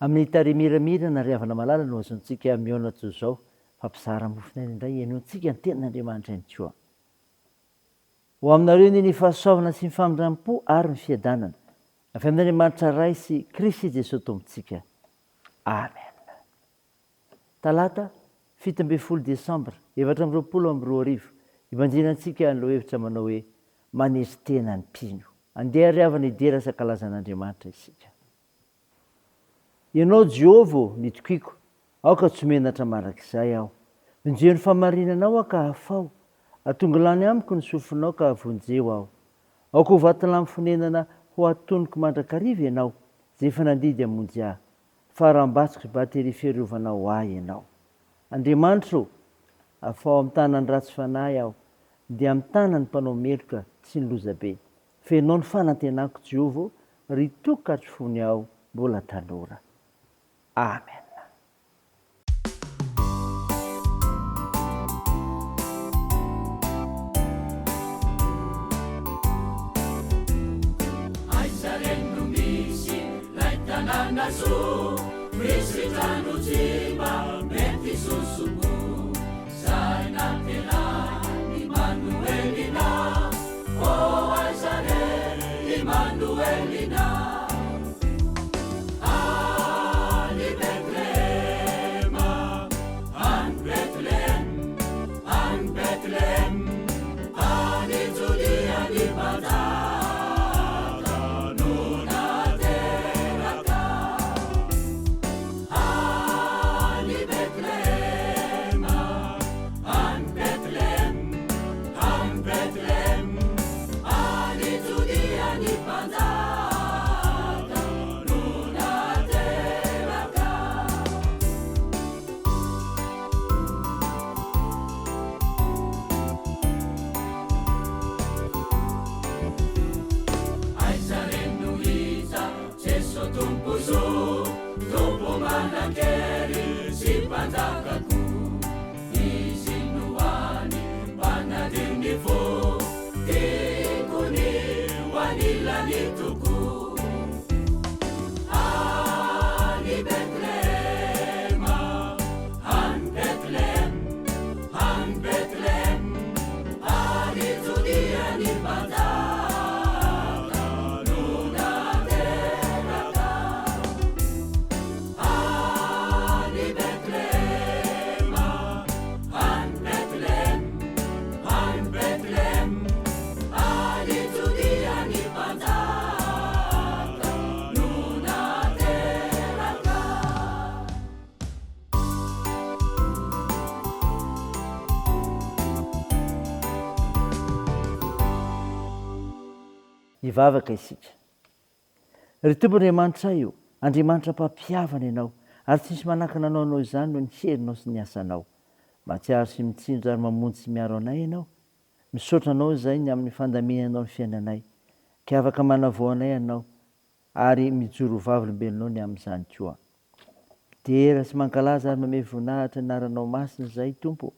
Amin'ny tarimiramira ry havana malala no azontsika miaona toy izao fampizara Mofonaina indray enoantsika ny tenin'Andriamanitra ihany koa. Ho aminareo ny fahasoavana sy ny famindrampo ary ny fiadanana avy amin'Andriamanitra Ray sy Kristy Jesosy Tomponsika. Amen. Talata 17 Desambra 2024 ivanjianantsika ny lohevitra manao hoe manetry tena ny mpino. Andeha ariavana idera sakalazan'Andriamanitra isika. Ianao Jehovah nitokiako, aoka tsy menatra marak'izay aho. Vonjeo ny famarinanao aho ka hafao, atonga lany amiko ny sofinao ka vonjeo aho. Aoka ho vatolamy fonenana ho atonoko mandrakariva ianao, izay efa nandidy hamonjy ahy. Farambatsiko batery fiarovanao ahy ianao. Andriamanitra, afao amin'ny tanany ratsy fanahy aho, dia amin'ny tanany mpanao meloka tsy ny lozabe. Fenao ny fanantenako Jehovah, ry tokatry fony aho mbola tanora. Amen. Aiza reno misy lay tanàna zo, misy trano jima mety sosomo. Zay nampianay Immanuelina, o Aiza re Immanuelina. Ivavaka isika. Ry Tompon'Andriamanitra io, Andriamanitra mpampiavana ianao, ary tsisy manakana anao izany no ny herinao sy ny asanao. Matsiaro sy mitsinjo ary mamonjy sy miaro anay ianao. Misaotra anao izay ny amin'ny fandaminanao ny fiainanay. Ka afaka manavao anay ianao ary mijoro vavolombelonao ny amin'izany koa. Dera sy mankalaza ary manome voninahitra ny anaranao masina izay Tompo.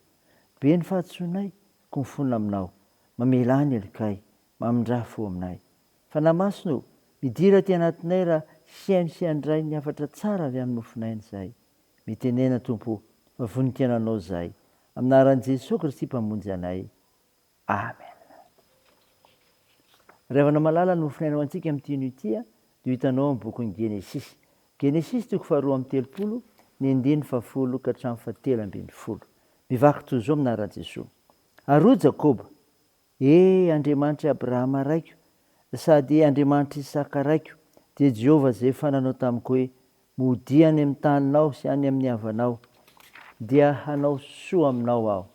Be ny fahatsoanay ko mifonona aminao. Mamela ny elikay, mamindra fo aminay. Fanamasino, midira ty anatinay raha siaino sy andray ny hafatra tsara avy amin'ny Mofonaina izay. Mitenena Tompo, fa vonintenanao izay. Aminaran'i Jesosy Kristy mpamonjy anay. Amen. Revana malala ny Mofonaina ho antsika amin'ity tia, dia hitanao amin'ny bokin'ny Genesis. Genesis 2:30, ny 10 ka hatramin'ny 7:10. Mivaky toy izao aminaran'i Jesosy. Ary Jakoba, Andriamanitra Abrahama raiko, sady Andriamanitra Isaka raiko, dia Jehovah izay fananao tamiko hoe mody any amin'ny taninao sy any amin'ny havanao, dia hanao soa aminao aho.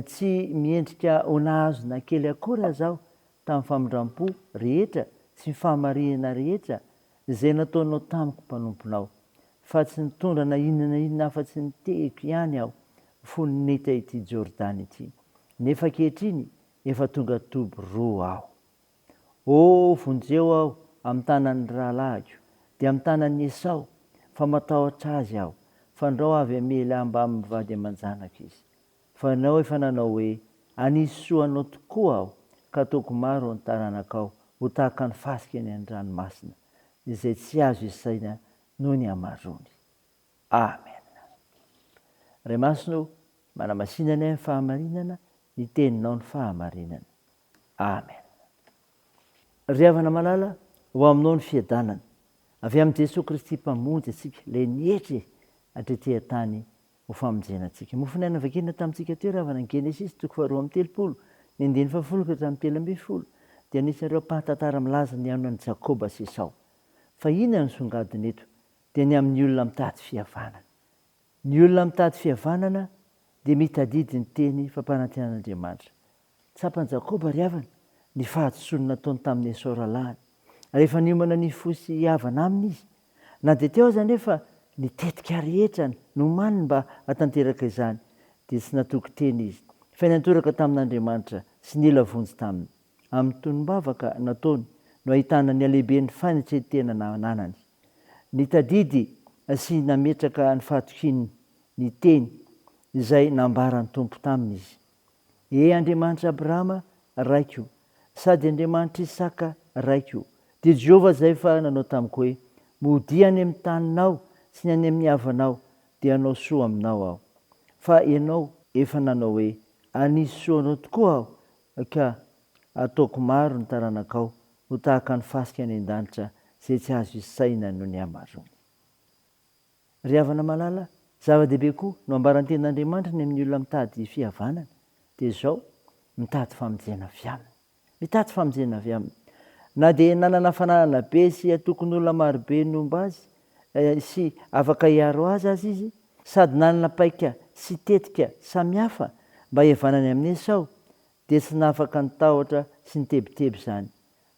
Tsy miendrika ho nahazo na kely akory azaho tamin'ny famindrampo rehetra sy ny fahamarinana rehetra izay nataonao tamiko mpanomponao, fa tsy nitondra na inona afa-tsy nitehiko ihany aho fononeta ity Jordany ity. Nefa ankehitriny efa tonga toby roa aho. Vonjeo aho amin'ny tanan'ny rahalahiko, dia amin'ny tanan'ny Esau, fa matahotra azy aho, fandrao avy amela mba amin'ny vady aman-janaka izy. Fa anao efa nanao hoe anisy soa anao tokoa aho, ka ataoko maro ny taranakao, ho tahaka ny fasika ny an-dranomasina, izay tsy azo isaina noho ny amarony. Amen. Ray masino, manamasinana ny fahamarinana, ny teninao ny fahamarinana. Amen. Ry havana malala, ho aminao ny fiadanana. Avy amin'ny Jesosy Kristy mpamonjy atsika, ilay nihetra hatretỳ-tany ho famonjena antsika. Mofonaina vakina tamintsika teo ravana ny Genesis 2:30, ny 9 ka hatramin'ny 12, dia anisan'ireo mpahatantara milaza ny anona ny Jakoba sy Esau. Fa inona ny songadiny eto? Dia ny amin'ny olona mitady fihavanana. Ny olona mitady fihavanana dia mitadidy ny teny fampanantenan'Andriamanitra. Tsapany Jakoba ry havana ny fahadisoany nataony tamin'ny Esau ralahany. Rehefa niomana ny fosy havana aminy izy, na dia teo aza nefa nitetika rehetra nomaniny mba hatanteraka izany, dia tsy natoky teny izy, fa nantoraka tamin'Andriamanitra sy nila vonjy taminy. Amin'ny tonom-bavaka nataony no ahitana ny alehibe ny fanetretena nanany. Nitadidy sy nametraka ny fahatokin'ny ny teny izay nambarany tompo taminy izy. Andriamanitra Abrahama raiko, sady Andriamanitra Isaka raiko. Dia Jehovah izay fa nanao tamiko hoe, mody any amin'ny taninao sy ny any amin'ny havanao, dia hanao soa aminao aho. Fa ianao efa nanao hoe, anisy soa anao tokoa aho, ka ataoko maro ny taranakao ho tahaka ny fasika any an-danitra izay tsy azo isaina noho ny amarony. Ry havana malala, zava-dehibe koa no ambaran'ny tenin'Andriamanitra ny amin'ny olona mitady fihavanana, dia izao mitady famonjena avy aminy. Mitady famonjena avy aminy. Na dia nanana fananana be sy tokony olona marobe nomba azy sy afaka hiaro azy izy, sady nanana paika sy tetika samihafa mba hihavanany amin'ny Esau, dia tsy nafaka nitahotra sy nitebiteby izany.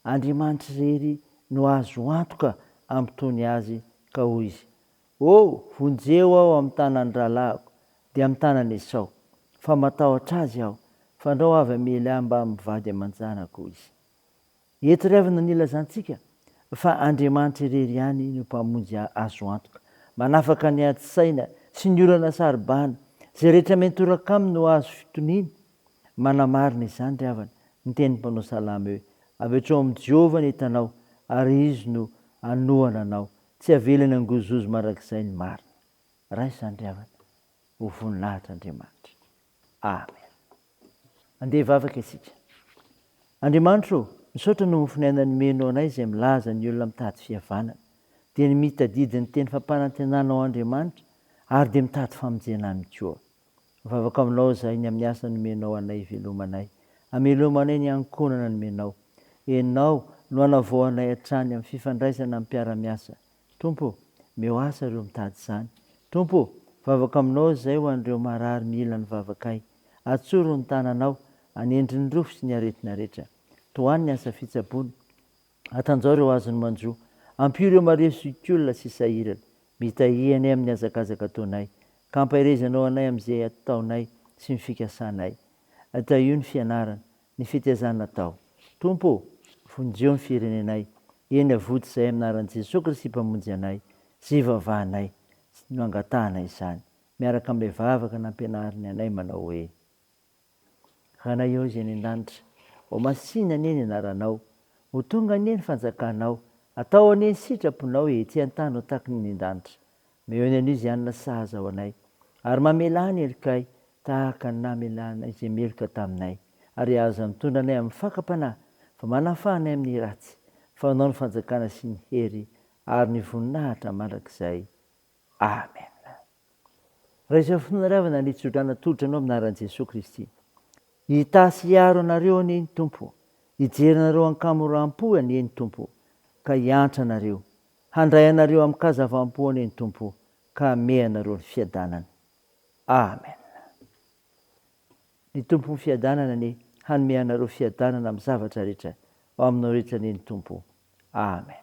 Andriamanitra irery no azo antoka ampitony azy ka hoy izy, vonjeo aho amin'ny tanan'ny rahalahiko dia amin'ny tanan'ny Esau, fa matahotra azy aho, fa andao avy amely ahy mba mivady aman-janako izy. Eto ry havana nilazantsika fa Andriamanitra irery ihany no mpamonjy azo antoka, manafaka ny ady saina sy ny olana saribana, izay rehetra mentoraka aminy no azo fitoniana. Manamarina izany ry havana ny tenin'ny mpanao salama hoe, avetrao amin'ny Jehovah ny entanao ary izy no anohana anao, tsy avelany angozozo marak'izay ny marina. Raha izany ry havana, ho voninahitra Andriamanitra. Amen. Andeha vavaka isika. Andriamanitra, misaotra no mofonaina nomenao anay izay milaza ny olona mitady fihavanana, dia ny mitadidy ny teny fampanantenanao Andriamanitra, ary dia mitady famonjena aminy koa. Mivavaka aminao izahay ny amin'ny asa nomenao anay velomanay, hamelomanay ny ankonana nomenao. Ianao no hanavoanay hatrany amin'ny fifandraisana amin'ny mpiara-miasa. Tompo, meo asa ireo mitady izany. Tompo, vavaka aminao izay ho an'ireo marary mila ny vavakay. Atsoro ny tananao, anendry ny rofo sy ny aretina rehetra. Toany ny asa fitsaboana, atanjao ireo azony manjo, ampio ireo maresokiolona sy sahirana, mitahihany amin'ny hazakazaka ataonay, ka ampahirezanao anay amin'izay ataonay sy ny fikasanay. Atao io ny fianarana, ny fitiazana atao. Tompo, vonjeo ny firenenay, eny avoty izay amin'ny anaran'i Jesosy Kristy mpamonjy anay, sy ivavahanay, no angatahana izany. Miaraka amin'ilay vavaka nampianariny anay manao hoe, ranay ao izay ny an-danitra, ho masina anie ny anaranao, ho tonga anie ny fanjakanao, atao anie ny sitraponao ety an-tany ho tahaka ny an-danitra. Meo ny an'izy anona sahaza ao anay, ary mamelany elikay tahaka ny namelana izay meloka taminay, ary aza mitondra anay amin'ny fakapanahy, fa manafanay amin'ny ratsy, fa anao ny fanjakana sy ny hery, ary ny voninahitra mandrakizay. Amen. Raha izay fotoana ry havana ny tsodrana tolotra anao amin'ny anaran'i Jesosy Kristy. Hitasy hiaro anareo anie ny Tompo, hijery anareo ankamoram-po anie ny Tompo, ka hiantra anareo, handray anareo amin'ny kazavam-po anie ny Tompo, ka ame anareo ny fiadanana. Amen. Ny Tompo ny fiadanana anie, hanome anareo fiadanana amin'ny zavatra rehetra, ao aminao rehetra anie ny Tompo. Amen.